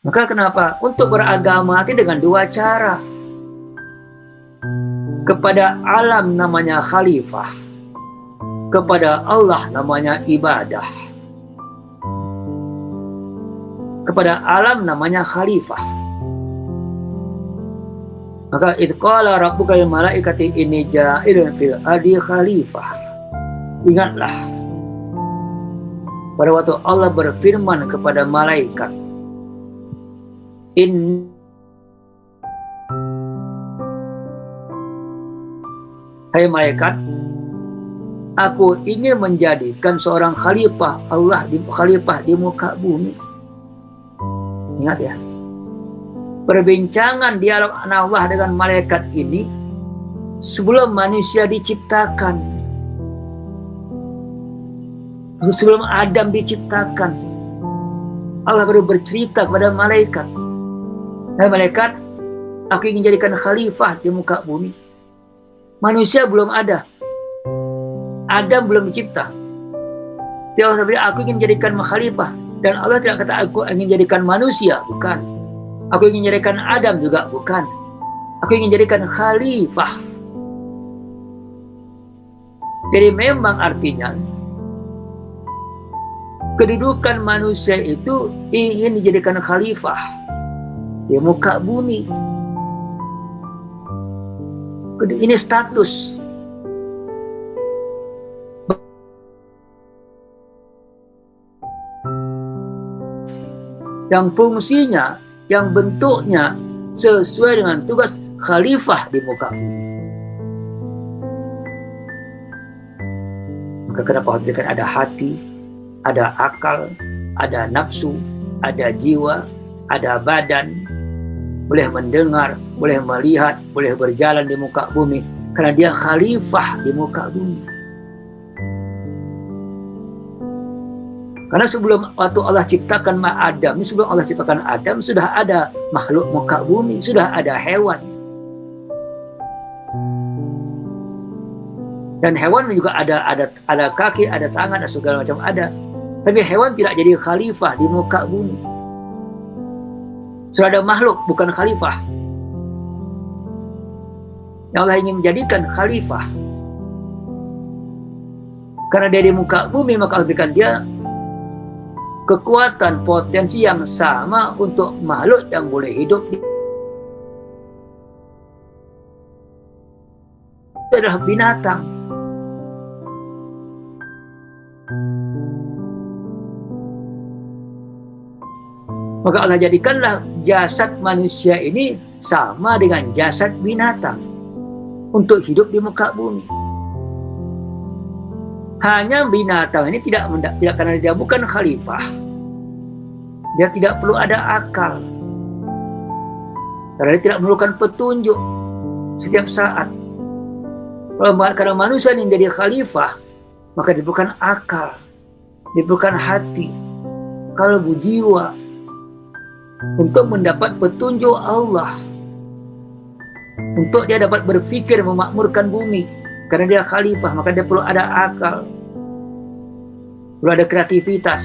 Maka kenapa? Untuk beragama itu dengan dua cara. Kepada alam namanya khalifah, kepada Allah namanya ibadah. Kepada alam namanya khalifah. Maka idh qala rabbuka lil malaikati inni ja'ilun fil ardi khalifah. Ingatlah pada waktu Allah berfirman kepada malaikat, hai malaikat, aku ingin menjadikan seorang khalifah Allah di muka bumi. Ingat ya, perbincangan dialog Allah dengan malaikat ini sebelum manusia diciptakan, sebelum Adam diciptakan. Allah baru bercerita kepada malaikat, hai malaikat, aku ingin jadikan khalifah di muka bumi. Manusia belum ada, Adam belum dicipta. Allah bilang, aku ingin jadikan khalifah. Dan Allah tidak kata aku ingin jadikan manusia, bukan. Aku ingin jadikan Adam juga, bukan. Aku ingin jadikan khalifah. Jadi memang artinya kedudukan manusia itu ingin dijadikan khalifah di muka bumi. Ini status. Yang fungsinya, yang bentuknya sesuai dengan tugas khalifah di muka bumi. Maka kenapa diberikan ada hati, ada akal, ada nafsu, ada jiwa, ada badan, boleh mendengar, boleh melihat, boleh berjalan di muka bumi, karena dia khalifah di muka bumi. Karena sebelum waktu Allah ciptakan Adam, sebelum Allah ciptakan Adam sudah ada makhluk muka bumi, sudah ada hewan. Dan hewan juga ada kaki, ada tangan, ada segala macam ada. Tapi hewan tidak jadi khalifah di muka bumi. Sudah ada makhluk, bukan khalifah. Yang Allah ingin menjadikan khalifah. Karena dia di muka bumi, maka Allah berikan dia kekuatan, potensi yang sama untuk makhluk yang boleh hidup di itu adalah binatang. Maka Allah jadikanlah jasad manusia ini sama dengan jasad binatang untuk hidup di muka bumi. Hanya binatang ini tidak karena dia bukan khalifah, dia tidak perlu ada akal, karena dia tidak memerlukan petunjuk setiap saat. Karena manusia ini menjadi khalifah, maka diperlukan akal, diperlukan hati, kalbu, jiwa untuk mendapat petunjuk Allah, untuk dia dapat berpikir memakmurkan bumi. Karena dia khalifah, maka dia perlu ada akal, perlu ada kreativitas.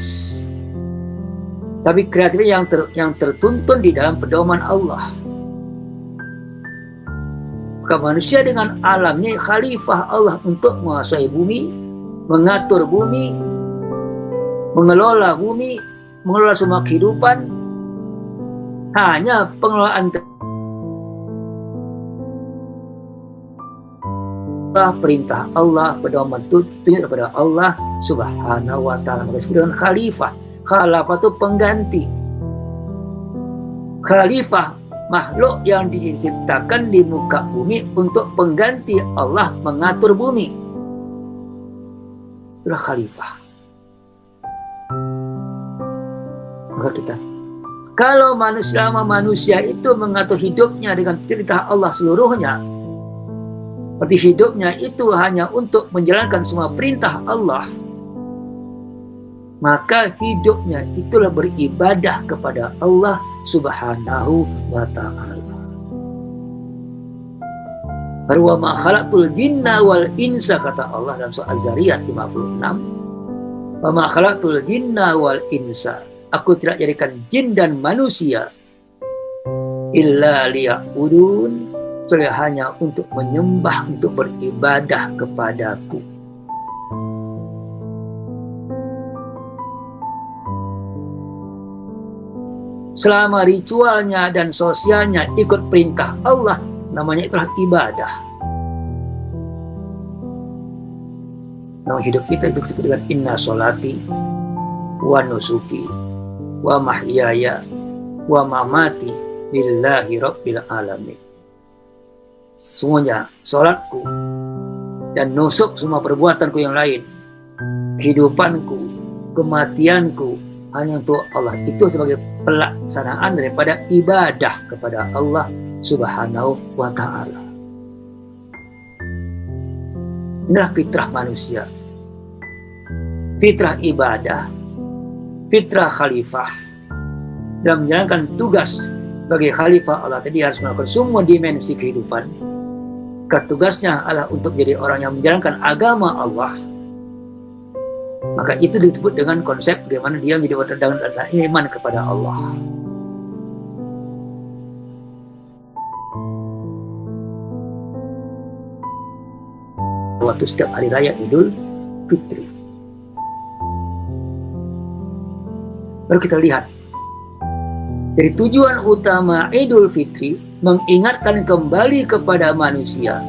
Tapi kreativitas yang tertuntun di dalam pedoman Allah. Maka manusia dengan alamnya khalifah Allah untuk menguasai bumi, mengatur bumi, mengelola bumi, mengelola semua kehidupan. Hanya pengelolaan perintah Allah, pedoman tunjuk kepada Allah Subhanahu wa ta'ala. Maka disebut dengan khalifah. Khalifah itu pengganti. Khalifah makhluk yang diciptakan di muka bumi untuk pengganti Allah mengatur bumi. Itulah khalifah. Maka kita, kalau manusia itu mengatur hidupnya dengan perintah Allah seluruhnya, berarti hidupnya itu hanya untuk menjalankan semua perintah Allah, maka hidupnya itulah beribadah kepada Allah Subhanahu wa ta'ala. Wa ma khalaqtul jinna wal insa, kata Allah dalam surah Az-Zariyat 56. Wa ma khalaqtul jinna wal insa, aku tidak jadikan jin dan manusia illa liya'budun, kecuali hanya untuk menyembah, untuk beribadah kepadaku. Selama ritualnya dan sosialnya ikut perintah Allah, namanya itulah ibadah. Nama hidup kita itu disebut dengan inna sholati wa nusuki wa mahyaya wa mamati lillahi rabbil alamin. Semuanya, sholatku dan nusuk, semua perbuatanku yang lain, kehidupanku, kematianku, hanya untuk Allah. Itu sebagai pelaksanaan daripada ibadah kepada Allah Subhanahu wa ta'ala. Inilah fitrah manusia, fitrah ibadah, fitrah khalifah. Dalam menjalankan tugas sebagai khalifah Allah tadi harus melakukan semua dimensi kehidupan. Tugasnya adalah untuk menjadi orang yang menjalankan agama Allah. Maka itu disebut dengan konsep bagaimana dia menjadi dengan iman kepada Allah. Waktu setiap hari raya Idul Fitri, baru kita lihat dari tujuan utama Idul Fitri, mengingatkan kembali kepada manusia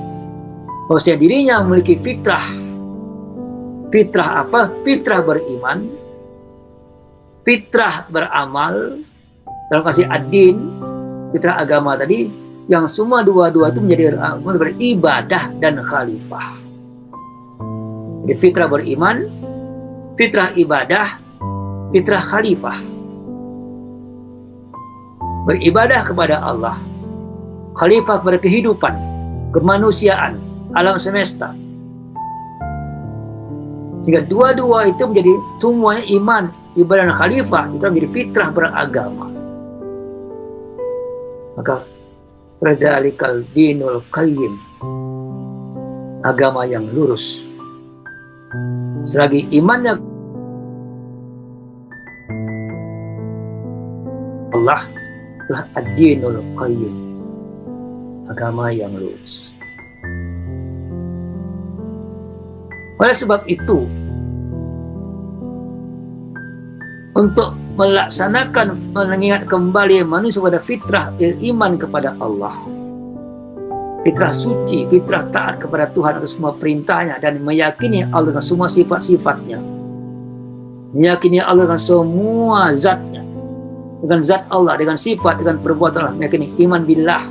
bahwa dirinya memiliki fitrah. Fitrah apa? Fitrah beriman, fitrah beramal, dalam kasih ad-din, fitrah agama tadi, yang semua dua-dua itu menjadi ibadah dan khalifah. Jadi fitrah beriman, fitrah ibadah, fitrah khalifah. Beribadah kepada Allah, khalifah kepada kehidupan, kemanusiaan, alam semesta. Sehingga dua-dua itu menjadi semuanya iman, ibadah dan khalifah, itu menjadi fitrah beragama. Maka radzalikal dinul qayyim, agama yang lurus. Selagi imannya Allah, itulah ad-dinul qayyim, agama yang lurus. Oleh sebab itu, untuk melaksanakan, mengingat kembali manusia pada fitrah iman kepada Allah, fitrah suci, fitrah taat kepada Tuhan atas semua perintahnya, dan meyakini Allah dengan semua sifat-sifatnya, meyakini Allah dengan semua zatnya, dengan zat Allah, dengan sifat, dengan perbuatan Allah, meyakini iman billah,